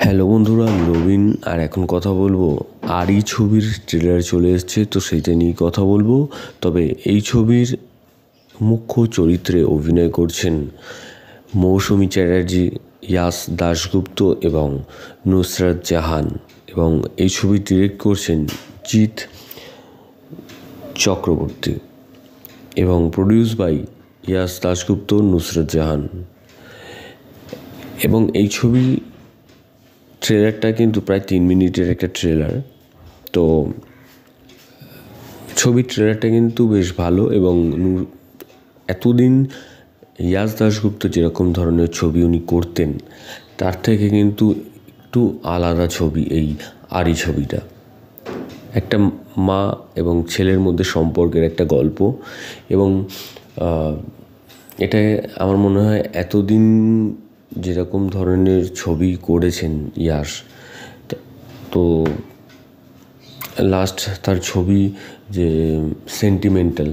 Hello বন্ধুরা, আমি রবিন। আর এখন কথা বলবো আরি ছবির ট্রেলার চলে এসছে, তো সেইটা নিয়ে কথা বলবো। তবে এই ছবির মুখ্য চরিত্রে অভিনয় করছেন মৌসুমী চ্যাটার্জি, ইয়াশ দাশগুপ্ত এবং নুসরাত জাহান, এবং এই ছবি ডিরেক্ট করছেন জিৎ চক্রবর্তী এবং প্রডিউস বাই ইয়াশ দাশগুপ্ত, নুসরাত জাহান। এবং এই ছবি ট্রেলারটা কিন্তু প্রায় 3 মিনিটের একটা ট্রেলার। তো ছবির ট্রেলারটা কিন্তু বেশ ভালো, এবং এতদিন ইয়াশ দাশগুপ্ত যেরকম ধরনের ছবি উনি করতেন তার থেকে কিন্তু একটু আলাদা ছবি এই আরি ছবিটা। একটা মা এবং ছেলের মধ্যে সম্পর্কের একটা গল্প, এবং এটা আমার মনে হয় এতদিন যেরকম ধরনের ছবি করেছেন ইয়াশ, তো লাস্ট তার ছবি যে সেন্টিমেন্টাল,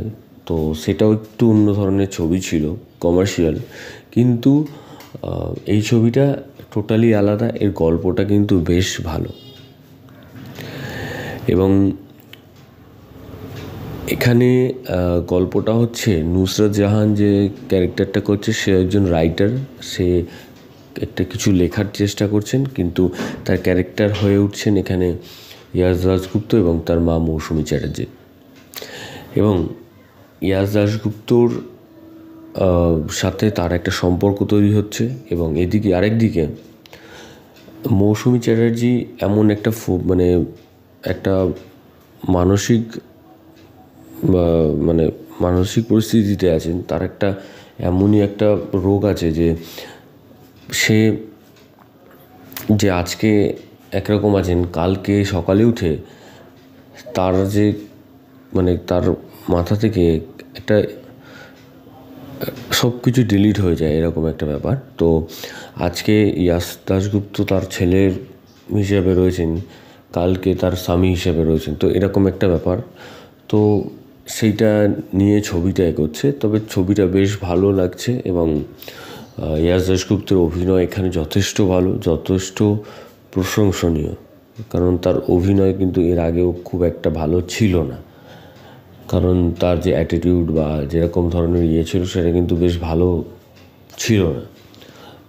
তো সেটাও একটু অন্য ধরনের ছবি ছিল, কমার্শিয়াল। কিন্তু এই ছবিটা টোটালি আলাদা, এর গল্পটা কিন্তু বেশ ভালো। এবং এখানে গল্পটা হচ্ছে নুসরাত জাহান যে ক্যারেক্টারটা করছে, সে একজন রাইটার। সে একটা কিছু লেখার চেষ্টা করছেন, কিন্তু তার ক্যারেক্টার হয়ে উঠছেন এখানে ইয়াশ দাশগুপ্ত এবং তার মা মৌসুমী চ্যাটার্জি। এবং ইয়াশ দাশগুপ্তর সাথে তার একটা সম্পর্ক তৈরি হচ্ছে, এবং এদিকে আরেকদিকে মৌসুমী চ্যাটার্জি এমন একটা একটা মানসিক মানসিক পরিস্থিতিতে আছেন। তার একটা এমনই একটা রোগ আছে যে সে যে আজকে একরকম আছেন, কালকে সকালে উঠে তার যে তার মাথা থেকে একটা সব কিছু ডিলিট হয়ে যায়, এরকম একটা ব্যাপার। তো আজকে ইয়াশ দাশগুপ্ত তার ছেলের হিসেবে রয়েছেন, কালকে তার স্বামী হিসেবে রয়েছেন, তো এরকম একটা ব্যাপার। তো সেইটা নিয়ে ছবিটা এগোচ্ছে। তবে ছবিটা বেশ ভালো লাগছে, এবং ইয়াশ দাশগুপ্তের অভিনয় এখানে যথেষ্ট ভালো, যথেষ্ট প্রশংসনীয়। কারণ তার অভিনয় কিন্তু এর আগেও খুব একটা ভালো ছিল না, কারণ তার যে অ্যাটিটিউড বা যেরকম ধরনের ছিল সেটা কিন্তু বেশ ভালো ছিল না।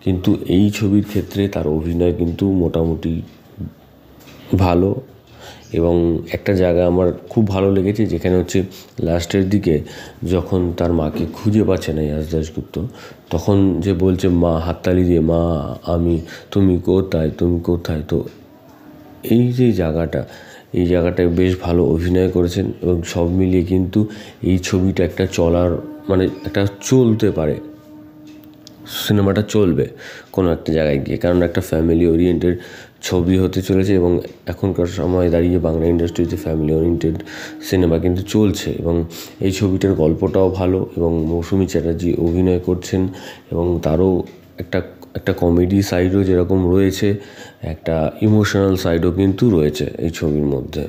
কিন্তু এই ছবির ক্ষেত্রে তার অভিনয় কিন্তু মোটামুটি ভালো। এবং একটা জায়গা আমার খুব ভালো লেগেছে, যেখানে হচ্ছে লাস্টের দিকে যখন তার মাকে খুঁজে পাচ্ছে না ইয়াশ দাশগুপ্ত, তখন যে বলছে মা, হাততালি দিয়ে, মা তুমি কোথায়, তুমি কোথায়। তো এই যে এই জায়গাটায় বেশ ভালো অভিনয় করেছেন, এবং সব মিলিয়ে কিন্তু এই ছবিটা একটা একটা চলতে পারে, সিনেমাটা চলবে কোনো একটা জায়গায় গিয়ে, কারণ একটা ফ্যামিলি ওরিয়েন্টেড ছবি হতে চলেছে। এবং এখনকার সময় দাঁড়িয়ে বাংলা ইন্ডাস্ট্রিতে ফ্যামিলি ওরিয়েন্টেড সিনেমা কিন্তু চলছে, এবং এই ছবিটার গল্পটাও ভালো, এবং মৌসুমী চ্যাটার্জি অভিনয় করছেন, এবং তারও একটা কমেডি সাইডও যেরকম রয়েছে, একটা ইমোশনাল সাইডও কিন্তু রয়েছে এই ছবির মধ্যে।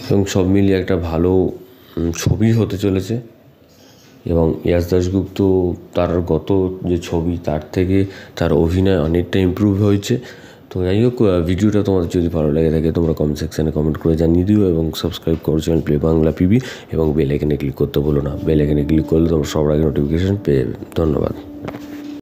এবং সব মিলিয়ে একটা ভালো ছবি হতে চলেছে। এবং ইয়াশ দাশগুপ্ত তার গত যে ছবি তার থেকে তার অভিনয় অনেকটা ইমপ্রুভ হয়েছে। তো যাই হোক, ভিডিওটা তোমাদের যদি ভালো লাগে থাকে তোমরা কমেন্ট সেকশানে কমেন্ট করে জানিয়ে দিও, এবং সাবস্ক্রাইব করো চ্যানেল প্লে বাংলা পিবি, এবং বেল আইকনে ক্লিক করতে ভুলো না। বেল আইকনে ক্লিক করলে তোমরা সবার আগে নোটিফিকেশান পেয়ে যাবে। ধন্যবাদ।